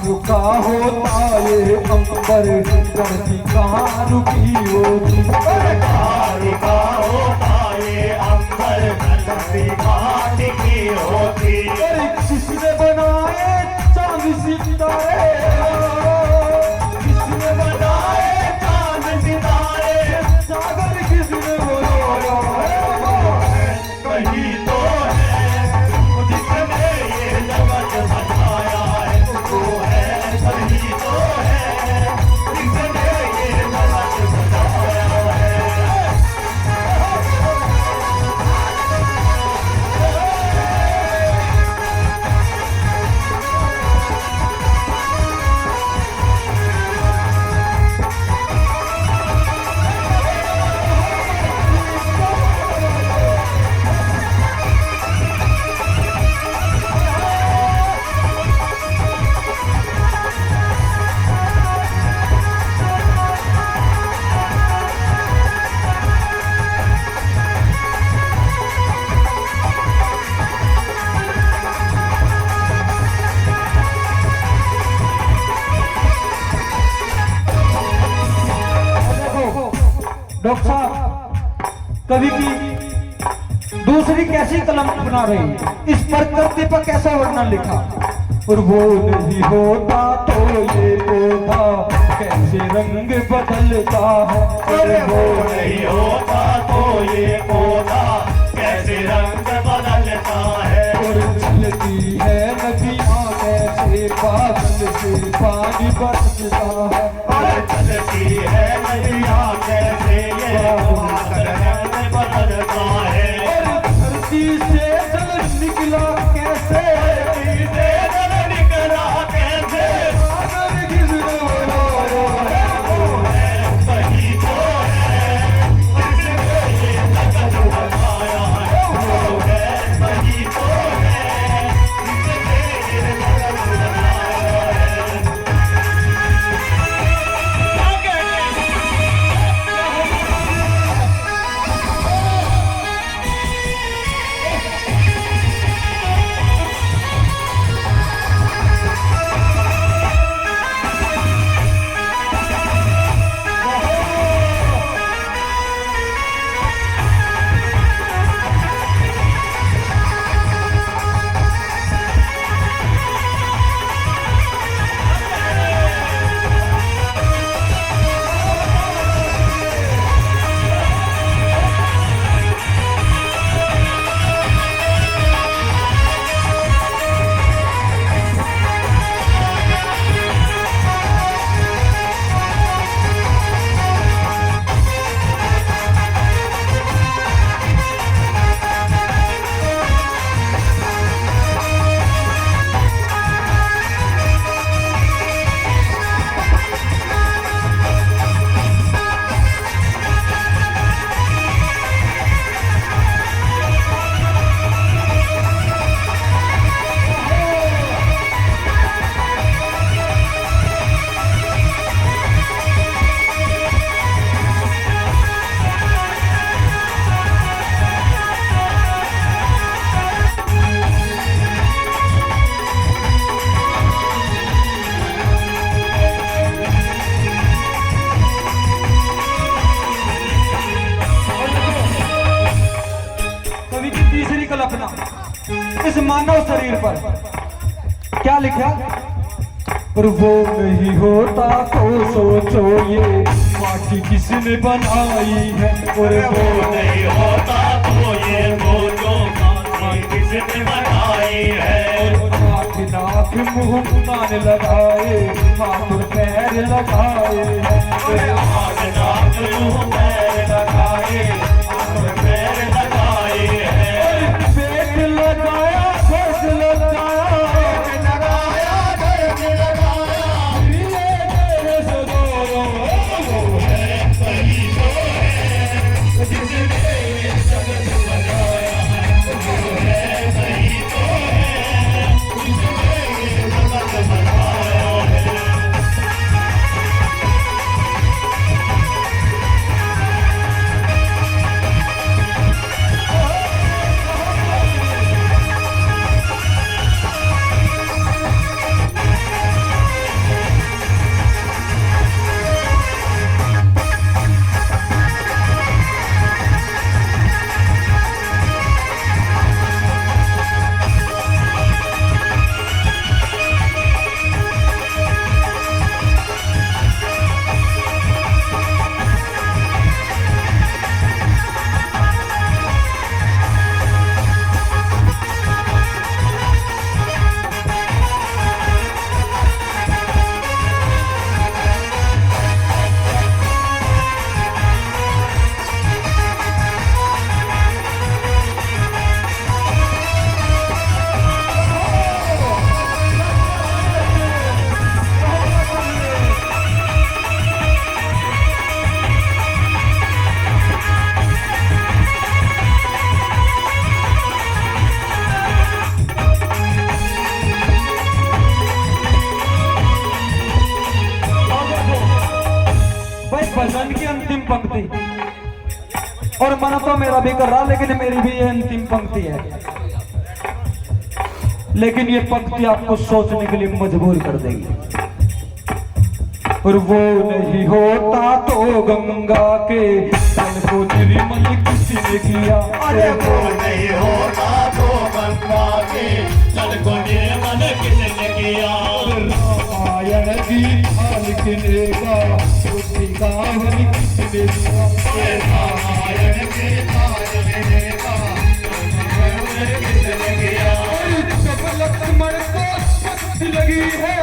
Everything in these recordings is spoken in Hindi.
रुका होता ये अंबर धरती कहाँ रुकी होती, रुका होता ये अंबर धरती कहाँ टिकी होती। किसने बनाए चांद सितारे, किसने बनाए चांद सितारे, सागर किसने बनाया, कहीं तो है जिसने ये जगत बनाया है, वो है कहीं तो है जिसने ये जगत बनाया है। डॉक्टर साहब कवि की दूसरी कैसी कलम बना रही है, इस प्रकृति पर कैसा वर्णन लिखा। और वो नहीं होता तो ये पौधा कैसे रंग बदलता है, अरे वो नहीं होता तो ये पौधा कैसे रंग बदलता है। और चलती है नदियाँ कैसे बादल से पानी बरसता है, और चलती है नदियाँ कैसे ये बादल रंग बदलता है। और धरती से जल निकला कैसे, धरती से जल निकला कैसे, सागर किसने बनाया, वो है कहीं तो है जिसने ये जगत बनाया है, वो है कहीं तो है जिसने ये जगत बनाया है। कवि की तीसरी कल्पना इस मानव शरीर पर क्या लिखा। और वो नहीं होता तो सोचो ये माटी किसने बनाई है, और वो नहीं होता तो ये सोचो माटी किसने बनाई है। नाक नाक मुंह कान लगाए हाथ और पैर लगाए हैं, आग नाक मुंह पैर लगाए, हाथ और पैर लगाए हैं। पेट लगाया फर्श लगाया, लगाया दर्द लगाया, ये मेरे सदोरों वो है कहीं तो है जिसने ये जगत बनाया है, वो है कहीं तो है जिसने ये जगत बनाया है। पंक्ति, और मन तो मेरा भी कर रहा, लेकिन मेरी भी ये अंतिम पंक्ति है। लेकिन ये पंक्ति आपको सोचने के लिए मजबूर कर देगी। और वो नहीं होता तो गंगा के जल को निर्मल किसने किया। अरे वो नहीं होता तो गंगा के जल को निर्मल किसने किया। रामायण गीता लिखने का बुद्धि का हरि किसने दिया। रामायण गीता लिखने का किसने किया। जब लक्ष्मण को शक्ति लगी है,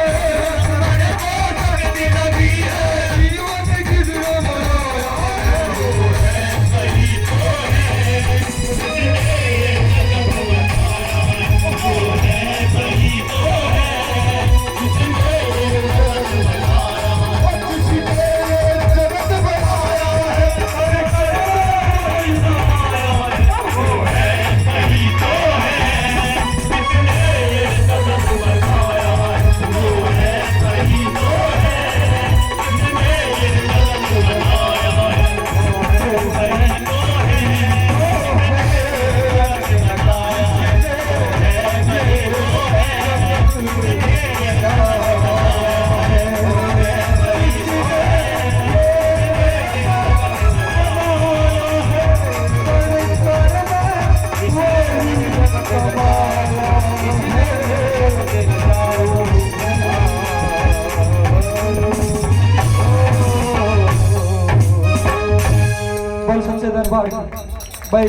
भाई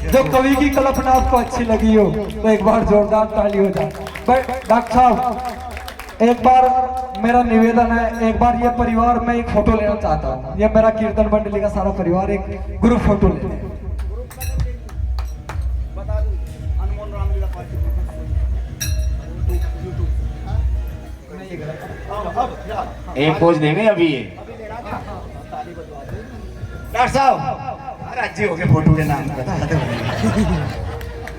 जो कवि की कल्पना आपको अच्छी लगी हो तो एक बार जोरदार ताली हो जाए। भाई डॉक्टर साहब, एक बार मेरा निवेदन है, एक बार ये परिवार में एक फोटो लेना चाहता हूँ। ये मेरा कीर्तन मंडली का सारा परिवार एक ग्रुप फोटो ले। एक पोज देंगे अभी ये डॉक्टर साहब। राज्य हो गए फोटो के नाम का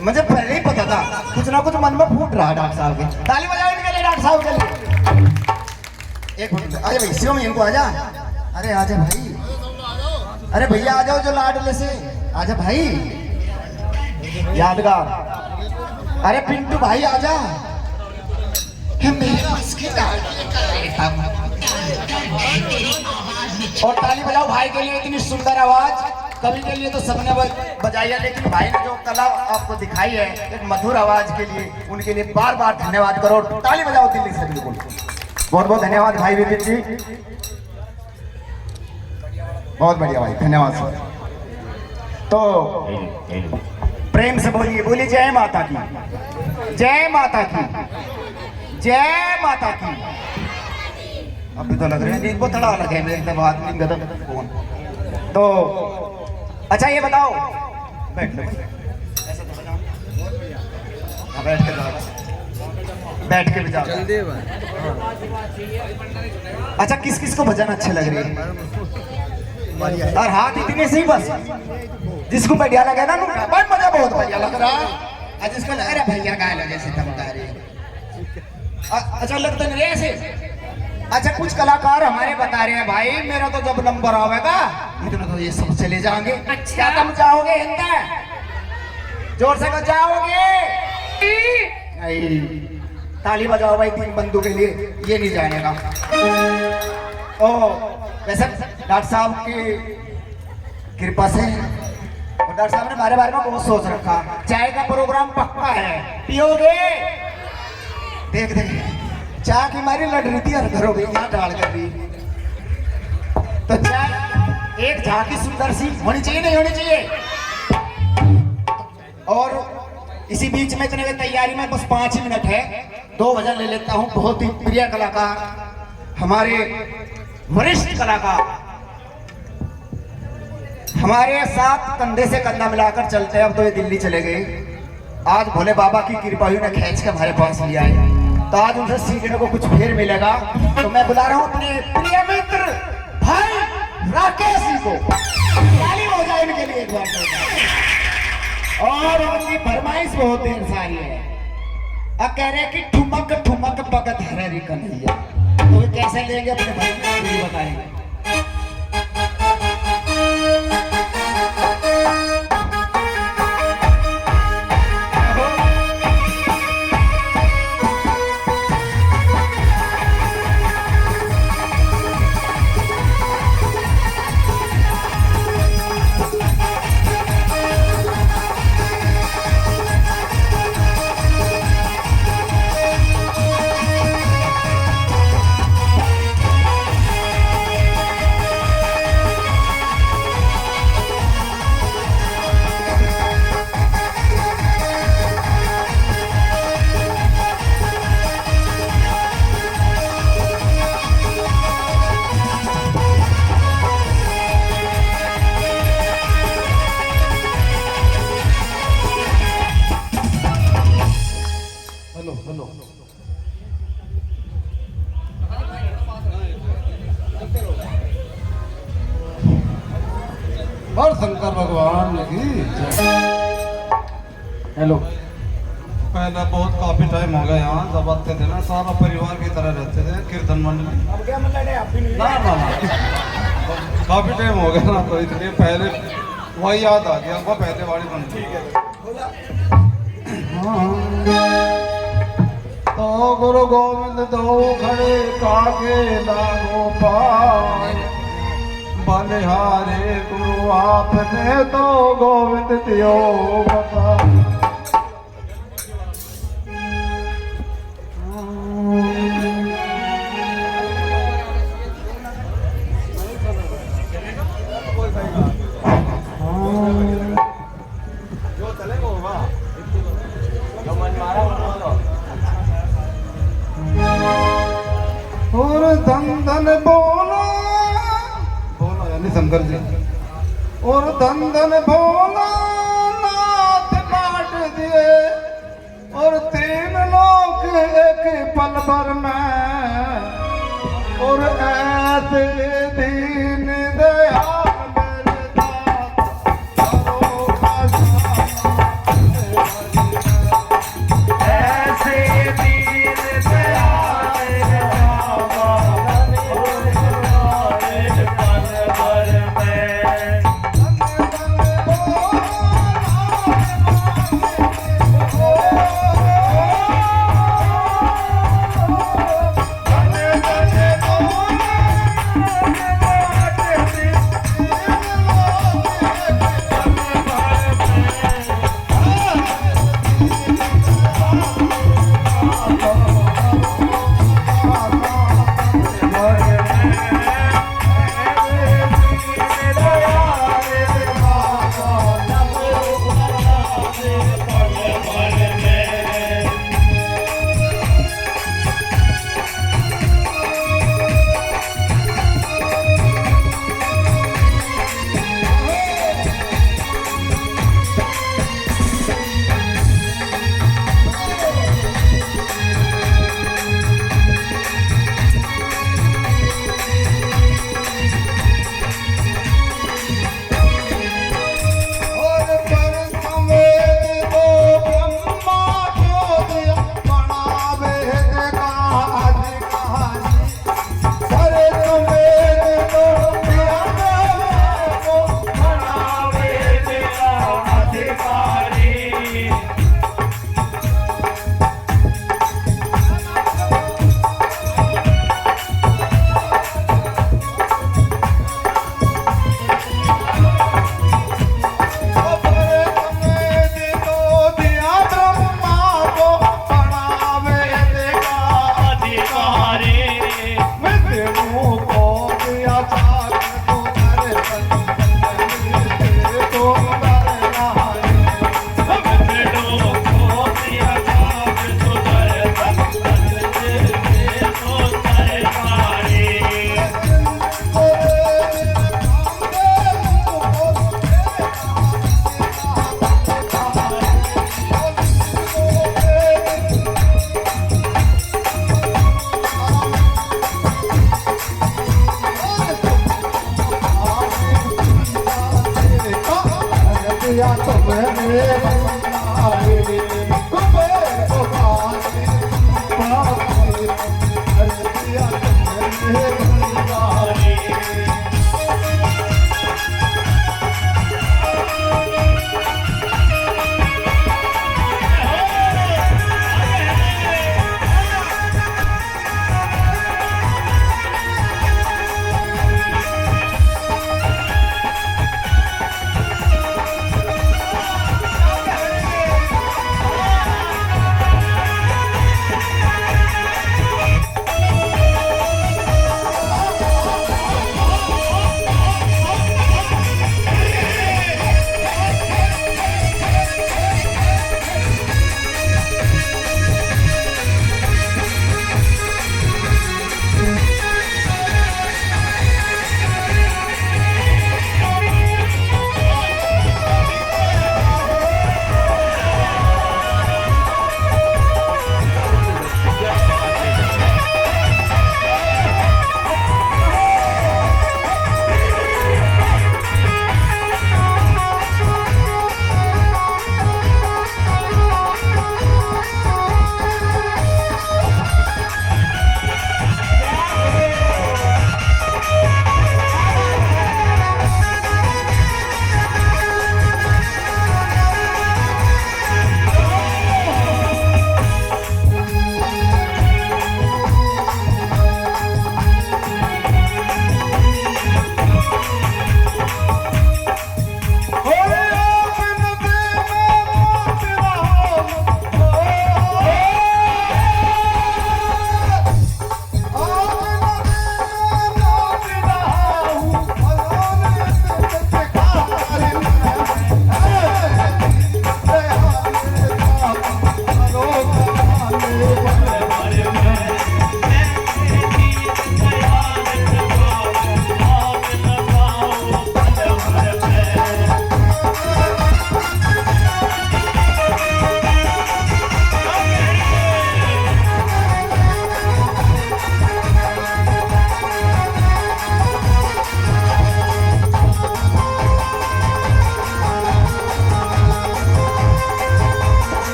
मुझे पहले ही पता था, कुछ ना कुछ मन में फूट रहा डॉक्टर साहब के। ताली बजाओ इनके लिए, डॉक्टर साहब के लिए। एक मिनट, आजा भाई, शिवम इनको आजा। अरे आजा भाई, अरे भैया आ जाओ जो लाडले से, आजा भाई यादगार। अरे पिंटू भाई आजा, और ताली बजाओ भाई के लिए, इतनी सुंदर आवाज। कवि के लिए तो सबने बजाई है, लेकिन भाई ने जो कला आपको दिखाई है एक मधुर आवाज के लिए, उनके लिए बार बार धन्यवाद करो। ताली बजाओ दिल्ली से, बिल्कुल बहुत बहुत धन्यवाद भाई विपिन जी, बहुत बढ़िया भाई, धन्यवाद सर। तो प्रेम से बोलिए, बोलिए जय माता की, जय माता की, जय माता की। अभी तो लग रहे हैं इनको थोड़ा अलग है मेरे बात नहीं। तो अच्छा ये बताओ, बैठ लो, ऐसे तो बजाओ, बैठ के जाओ, बैठ के भी जाओ। अच्छा किस किस को भजन अच्छे लग रहे हैं? और हाथ इतने से ही बस, जिसको बढ़िया लगे ना बट मजा बहुत बढ़िया लग रहा है, जिसको लग रहा भैया गाय लगे से तब गा रहे। अच्छा लगता नहीं ऐसे। अच्छा कुछ कलाकार हमारे बता रहे हैं भाई, मेरा तो जब नंबर आवेगा इतना तो ये सब चले जाएंगे। अच्छा क्या तुम जाओगे हिंदा? जोर से जाओगे? ताली बजाओ भाई तीन बंदू के लिए, ये नहीं जाएगा। ओ वैसे डॉक्टर साहब की कृपा से डॉक्टर साहब ने हमारे बारे में बहुत सोच रखा। चाय का प्रोग्राम पक्का है, पियोगे? देख देख चाय की मारी लड़ रही थी, हर घरों में यहाँ डाल कर दी। तो चाय एक झांकी सुंदर सी होनी चाहिए, नहीं होनी चाहिए? और इसी बीच में इतने तैयारी में बस 5 ही मिनट है, 2 भजन ले लेता हूँ। बहुत ही प्रिय कलाकार, हमारे वरिष्ठ कलाकार हमारे साथ कंधे से कंधा मिलाकर चलते हैं। अब तो ये दिल्ली चले गए, आज भोले बाबा की कृपा हुई ने खींच के हमारे पास लिया है, तो आज उनसे सीखने को कुछ फिर मिलेगा। तो मैं बुला रहा हूँ अपने प्रिय मित्र भाई राकेश जी को, ताली हो जाए इनके लिए एक बार। और उनकी फरमाइश बहुत देर सारी है, अब कह रहे कि ठुमक ठुमक पगत हरी कन्हैया, तो कैसे लेंगे अपने भाई को बताएंगे। बोलो। और शंकर भगवान की हेलो। पहले बहुत काफी टाइम हो गया यहाँ जब आते थे ना, सारा परिवार की तरह रहते थे कीर्तन मंडली। अब क्या मतलब है आप भी नहीं ना ना ना काफी टाइम हो गया ना, तो इसलिए पहले वही याद आ गया, वो पहले वाली बनती है। तो गुरु गोविंद दो खड़े काके लागो पाए, बलिहारे गुरु आपने तो गोविंद दियो बता। और धन धन बोला बोला यानी शंकर जी, और धन धन बोला नाथ काट दिए, और तीन लोग एक पल भर में, और ऐसे दीन दयाल मेरे दाता करो ऐसे दीन दयाल मेरे बाबा पल भर में। धन धन बोला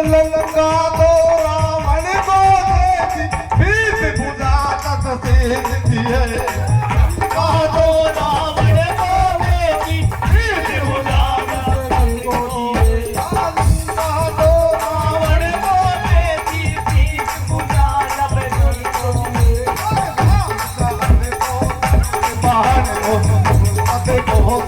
लंका तो रावण को देती फिर पूजा तक से है लंका तो रावण को देती फिर पूजा तक को लंका तो रावण को देती फिर पूजा तक को बाहर को अते को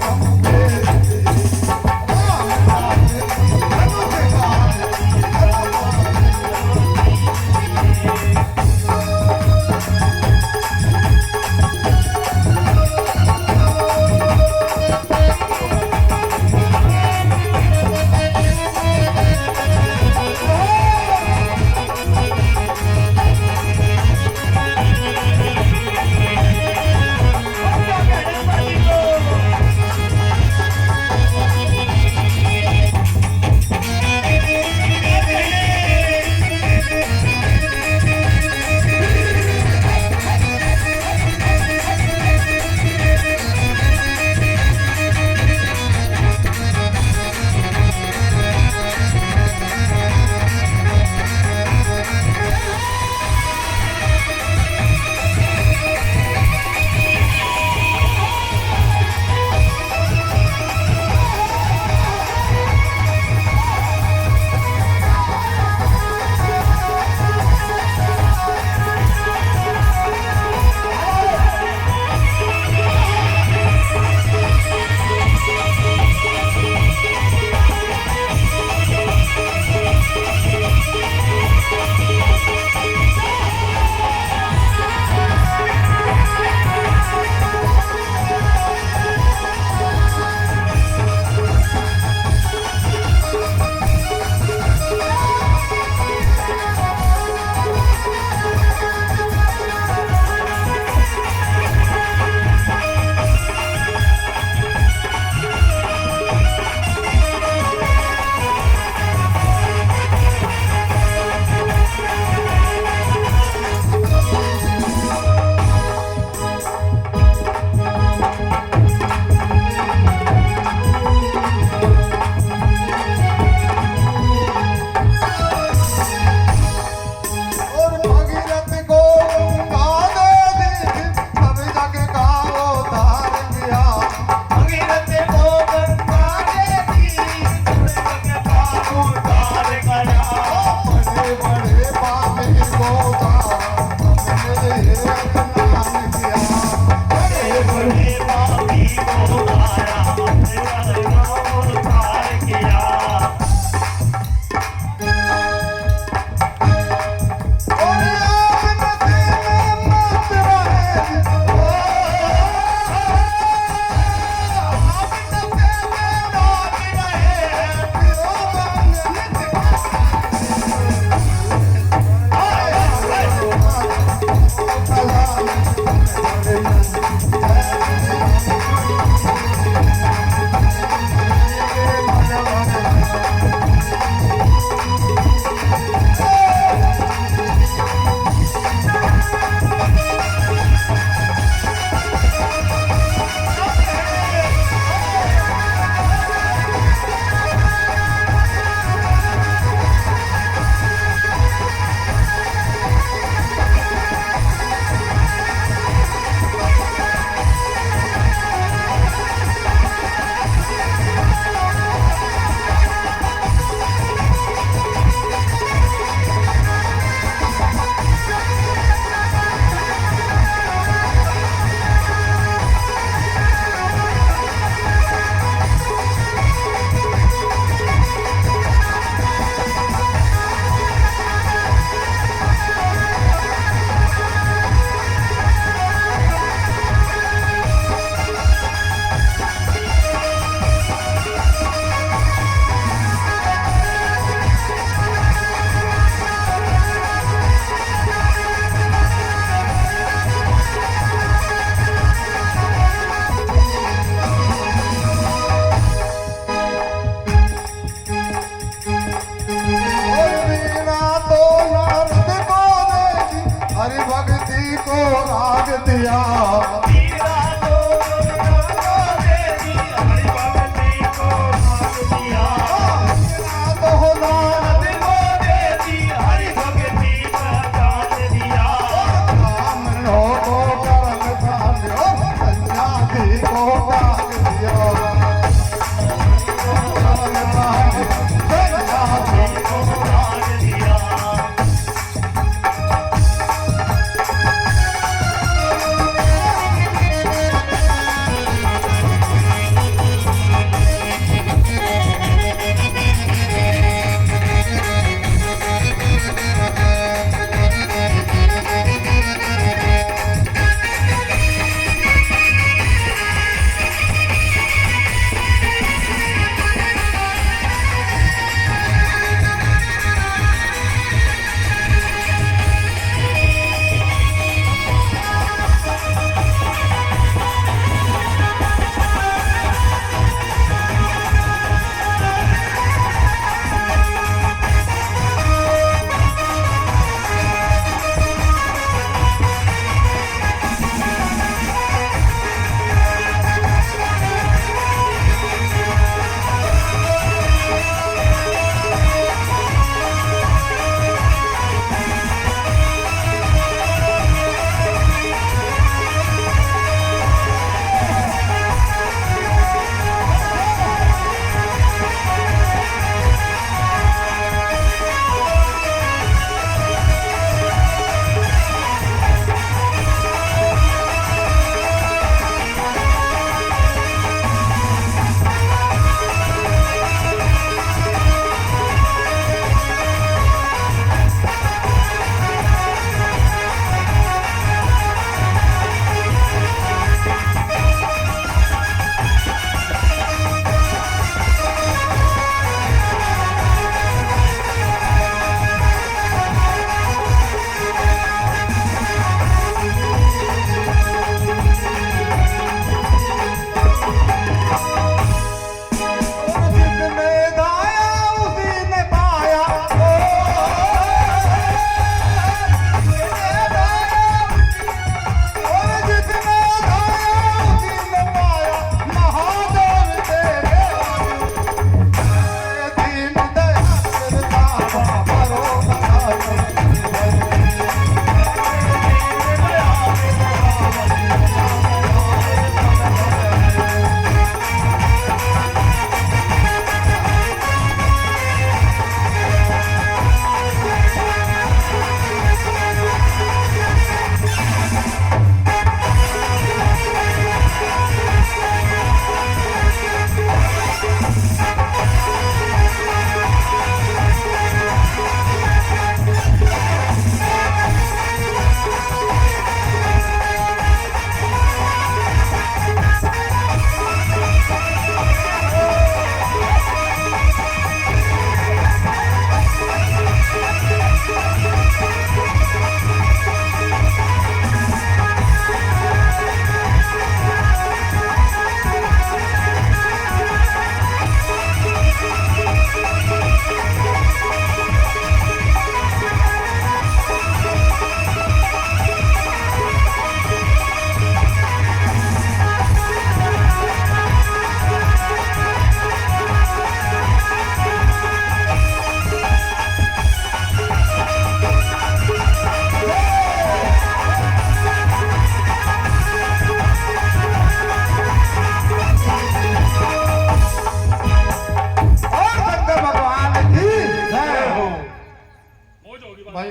भाई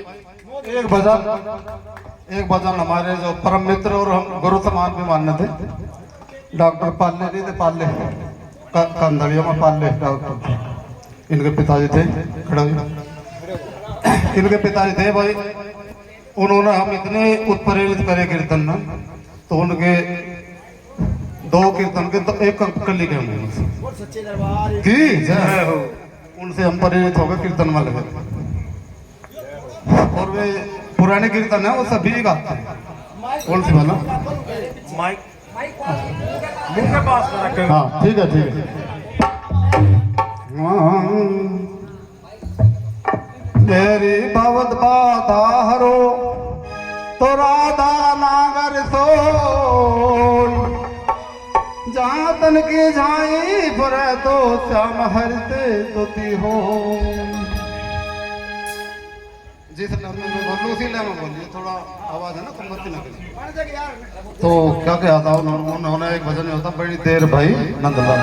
एक भजन हमारे जो परम मित्र और हम गुरु समान भी मानने थे, डॉक्टर पाले जी थे, पाले कंधड़ियों में पाले डॉक्टर, इनके पिताजी थे, खड़ा इनके पिताजी थे भाई। उन्होंने हम इतने उत्प्रेरित करे कीर्तन में, तो उनके 2 कीर्तन के तो एक कली के की जय हो, उनसे हम प्रेरित हो गए, कीर्तन में लगे। और वे पुराने कीर्तन है वो सभी गाते हैं। कौन सी वाला माइक मुंह के पास रखे। हाँ ठीक है ठीक है। मेरी भवत बाधा हरो तो राधा नागर सोई, जहाँ तन की झाई पर तो श्याम हरते तुति हो। जिस लम्बे में बोलूँ उसी लम्बे में बोलिए, थोड़ा आवाज है ना कमर की नकल। तो क्या क्या था उन्होंने एक भजन में होता, बड़ी देर भाई नंदलाल,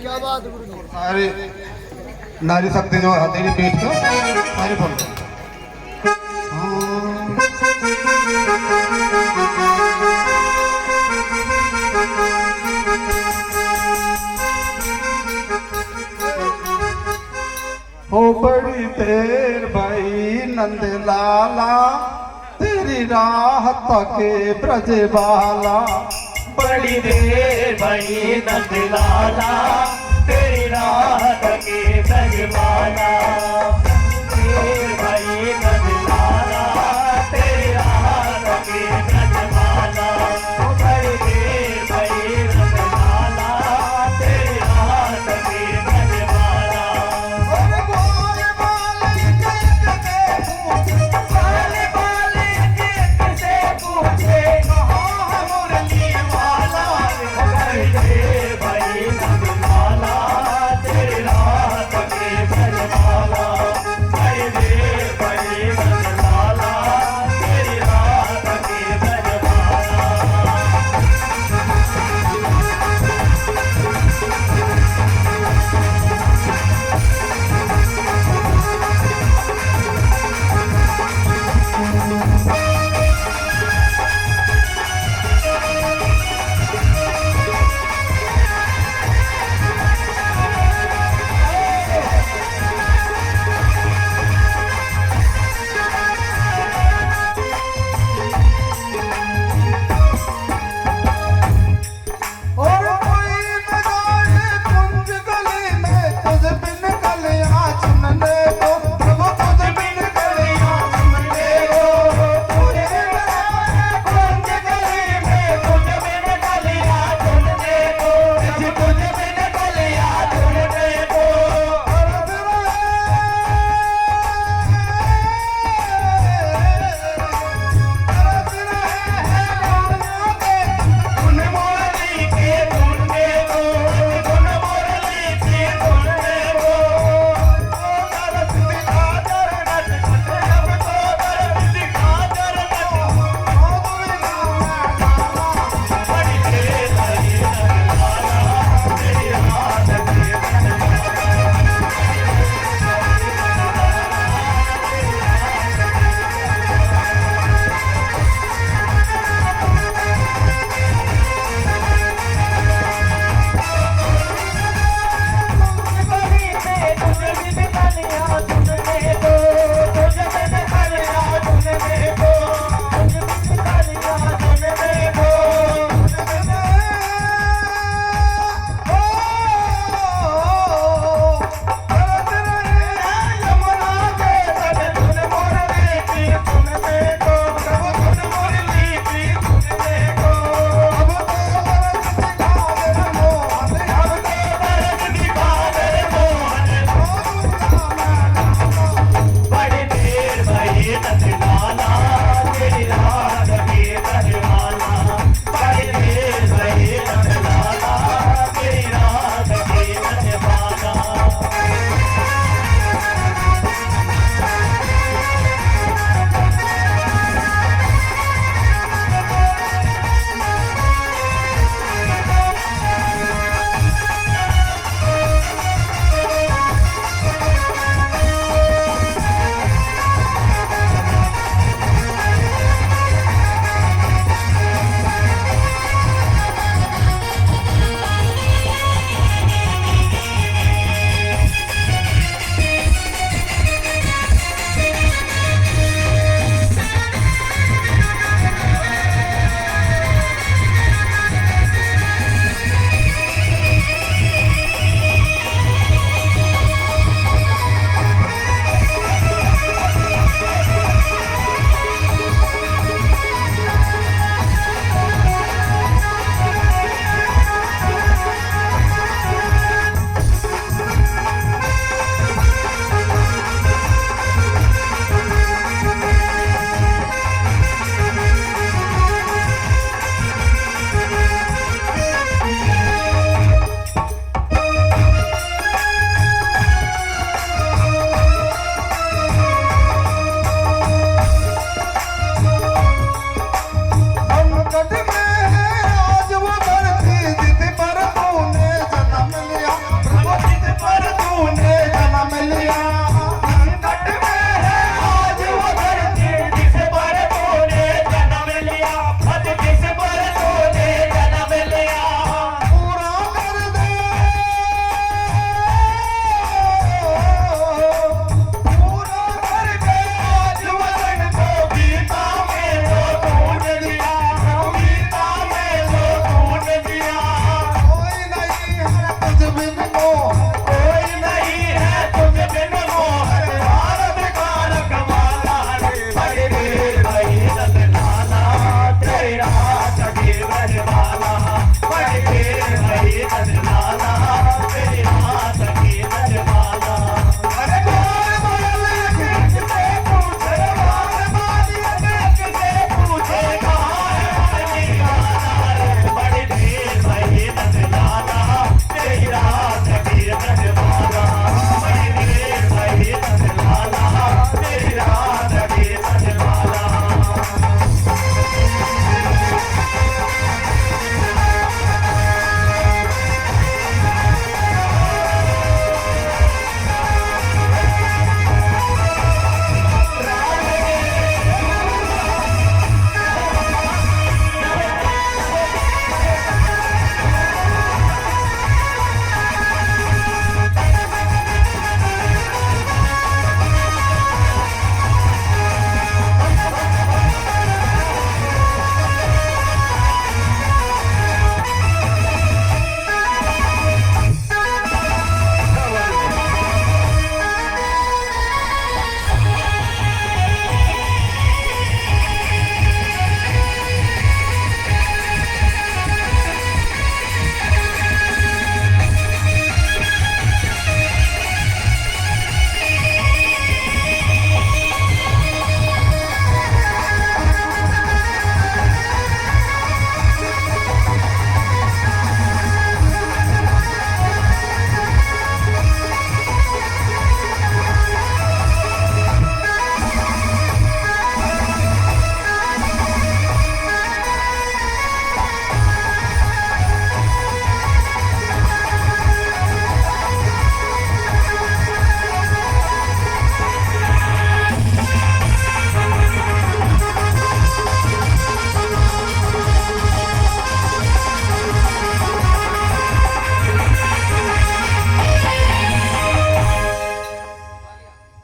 क्या बात सारी नारी शक्ति जो हथेली पीठ का सारी बोल। हो बड़ी देर भाई नंद लाला, तेरी राह तके ब्रज बाला। बड़ी देर भाई नंद लाला, तेरी राह तके ब्रजबाला। देर भाई नंद लाला, तेरी राह तके ब्रजबाला। बड़ी देर भाई नंद लाला, तेरी राह तके ब्रजबाला। भाई नंद लाला, तेरी राह तके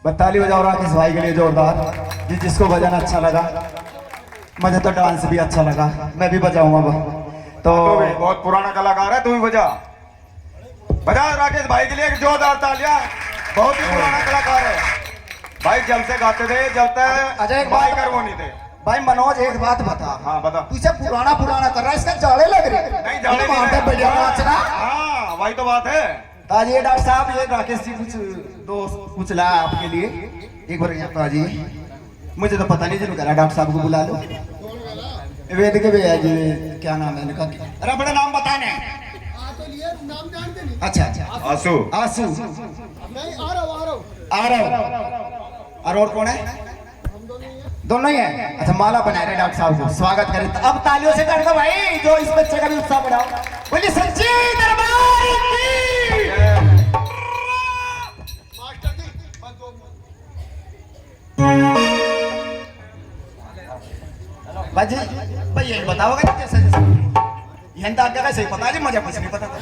ताली बजाओ राकेश भाई के लिए जोरदार। जिसको बजाना अच्छा लगा, मुझे तो डांस भी अच्छा लगा, मैं भी बजाऊंगा अब। तो बहुत पुराना कलाकार है, तू भी बजा बजा राकेश भाई के लिए एक जोरदार तालियां। बहुत ही पुराना कलाकार है भाई, जब से गाते थे जब तक अजय एक भाई बात- कर वो नहीं थे। भाई मनोज एक बात बता, हाँ बता। पीछे पुराना पुराना कर रहा है, इसके जाड़े लग रहे नहीं जाने वहाँ पे बढ़िया नाचना। हाँ वही तो बात है। आज ये डॉक्टर साहब, ये राकेश जी कुछ दोस्त कुछ ला आपके लिए, एक बार यहाँ पे आ जाइए। मुझे तो पता नहीं, जिन्होंने कहा डॉक्टर साहब को बुला लो। वेद के भैया जी, क्या नाम है इनका? अरे अपना नाम बताने। अच्छा अच्छा, आंसू आंसू आरव। और कौन है? दोनों ही है। अच्छा, माला बना रहे डॉक्टर साहब को, स्वागत करें। तो अब तालियों से कर दो भाई, जो इस बच्चे का भी उत्साह बढ़ाओ। बोलिए सच्ची दरबार की। बाजी भाई यही बताओगे कैसे यही आगे कैसे ही पता जी, मुझे कुछ नहीं पता था।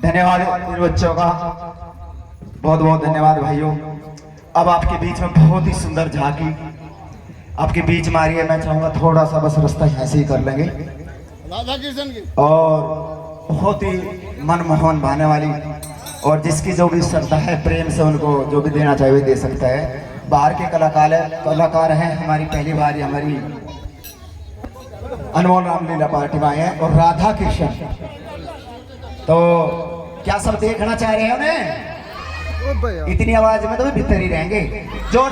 धन्यवाद इन बच्चों का, बहुत बहुत धन्यवाद भाइयों। अब आपके बीच में बहुत ही सुंदर झांकी आपके बीच में आ रही है। मैं चाहूंगा थोड़ा सा बस रास्ता ऐसे ही कर लेंगे, राधा कृष्ण की और बहुत ही मनमोहन भाने वाली, और जिसकी जो भी श्रद्धा है प्रेम से उनको जो भी देना चाहिए दे सकता है। बाहर के कलाकार हैं, हमारी पहली बार हमारी अनमोल रामलीला पार्टी में आए हैं, और राधा कृष्ण। तो क्या सब देखना चाह रहे हैं उन्हें? इतनी आवाज में तो भी भीतर ही रहेंगे। जोर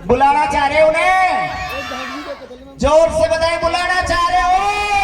बुलाना चाह रहे हैं उन्हें, जोर से बताएं बुलाना चाह रहे हो।